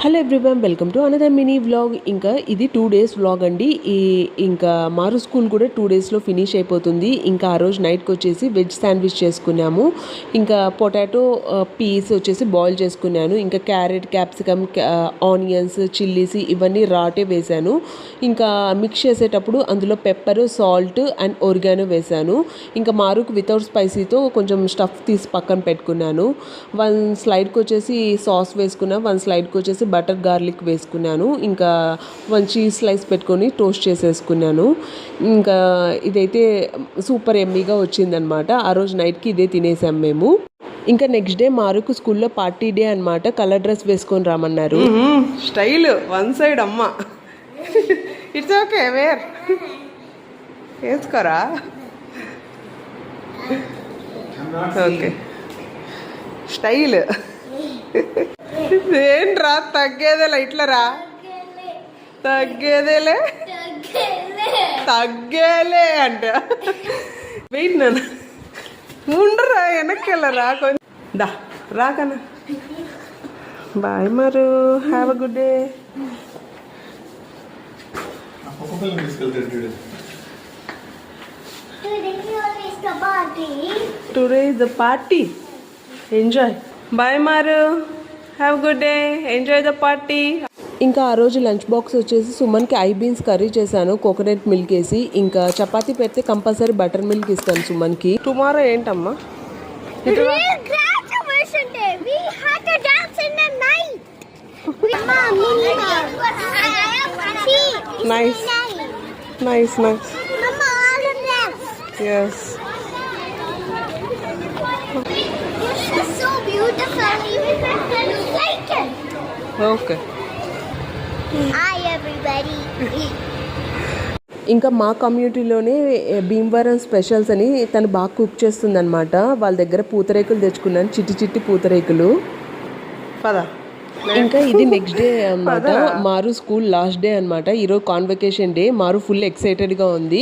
Hello everyone, welcome to another mini vlog. ఇంకా ఇది 2 days vlog అండి. ఇంకా మారు స్కూల్ కూడా 2 daysలో ఫినిష్ అయిపోతుంది. ఇంకా ఆ రోజు నైట్కి వచ్చేసి వెజ్ శాండ్విచ్ చేసుకున్నాము. ఇంకా పొటాటో పీస్ వచ్చేసి బాయిల్ చేసుకున్నాను. ఇంకా క్యారెట్, క్యాప్సికమ్, ఆనియన్స్, చిల్లీస్ ఇవన్నీ రాటే వేశాను. ఇంకా మిక్స్ చేసేటప్పుడు అందులో పెప్పర్, సాల్ట్ అండ్ ఒరిగానో వేశాను. ఇంకా మారుకు వితౌట్ స్పైసీతో కొంచెం స్టఫ్ తీసి పక్కన పెట్టుకున్నాను. 1 స్లైడ్కి వచ్చేసి సాస్ వేసుకున్నాను, 1 స్లైడ్కి వచ్చేసి బటర్ గార్లిక్ వేసుకున్నాను. ఇంకా 1 చీజ్ స్లైస్ పెట్టుకొని టోస్ట్ చేసేసుకున్నాను. ఇంకా ఇదైతే సూపర్ ఎమ్మీగా వచ్చిందనమాట. ఆ రోజు నైట్కి ఇదే తినేసాం మేము. ఇంకా నెక్స్ట్ డే మారుకు స్కూల్లో పార్టీ డే అనమాట. కలర్ డ్రెస్ వేసుకొని రామన్నారు. స్టైల్ 1 side అమ్మ. ఇట్స్ ఓకే, వేర్ వేసుకోరా. ఓకే, స్టైల్ ఏంట్రా తగ్గేదేలే, ఇట్లా రా. తగ్గేదేలే అంట. వెయిట్ నాన్న, ఉండరా, వెనక్కి వెళ్ళరా కొంచెం. దా రాకన్నా. Bye Maru, have a good day. Today is the party. Enjoy. Bye Maru, have good day, enjoy the party. ఇంకా ఆ రోజు లంచ్ బాక్స్ వచ్చేసి సుమన్కి ఐ బీన్స్ కర్రీ చేశాను, కోకోనట్ మిల్క్ వేసి. ఇంకా చపాతీ పెడితే కంపల్సరీ బటర్ మిల్క్ ఇస్తాను సుమన్కి. టుమారో ఏంటమ్మా? Nice nice nice. Yes. Okay. Hi everybody. ఇంకా మా కమ్యూనిటీలోనే భీమవరం స్పెషల్స్ అని తను బాగా కుక్ చేస్తుంది అనమాట. వాళ్ళ దగ్గర పూతరేకులు తెచ్చుకున్నాను, చిట్టి చిట్టి పూతరేకులు. పదా. ఇంకా ఇది నెక్స్ట్ డే అనమాట. మారు స్కూల్ లాస్ట్ డే అనమాట. ఈరోజు కాన్వకేషన్ డే. మారు ఫుల్ ఎక్సైటెడ్గా ఉంది.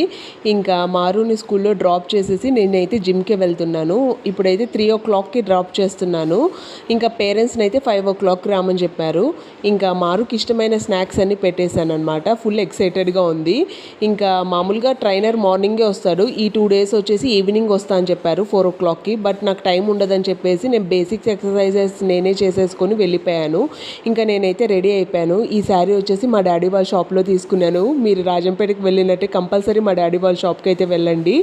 ఇంకా మారుని స్కూల్లో డ్రాప్ చేసేసి నేనైతే జిమ్కి వెళ్తున్నాను. ఇప్పుడైతే 3 o'clockకి డ్రాప్ చేస్తున్నాను. ఇంకా పేరెంట్స్ని అయితే 5 o'clock రామని చెప్పారు. ఇంకా మారుకి ఇష్టమైన స్నాక్స్ అన్ని పెట్టేశాను అనమాట. ఫుల్ ఎక్సైటెడ్గా ఉంది. ఇంకా మామూలుగా ట్రైనర్ మార్నింగే వస్తాడు. ఈ 2 days వచ్చేసి ఈవినింగ్ వస్తా అని చెప్పారు 4 o'clockకి. బట్ నాకు టైం ఉండదని చెప్పేసి నేను బేసిక్స్ ఎక్సర్సైజెస్ నేనే చేసేసుకొని వెళ్ళిపోయాను. ఇంకా నేనైతే రెడీ అయిపోయాను. ఈ శారీ వచ్చేసి మా డాడీ వాళ్ళ షాప్లో తీసుకున్నాను. మీరు రాజంపేటకి వెళ్ళినట్టే కంపల్సరీ మా డాడీ వాళ్ళ షాప్కి అయితే వెళ్ళండి.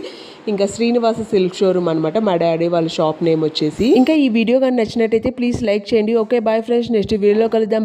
ఇంకా శ్రీనివాస సిల్క్ షోరూమ్ అనమాట మా డాడీ వాళ్ళ షాప్ నేమ్ వచ్చేసి. ఇంకా ఈ వీడియో కానీ నచ్చినట్టయితే ప్లీజ్ లైక్ చేయండి. ఓకే, బాయ్ ఫ్రెండ్స్, నెక్స్ట్ వీడియోలో కలుద్దాం.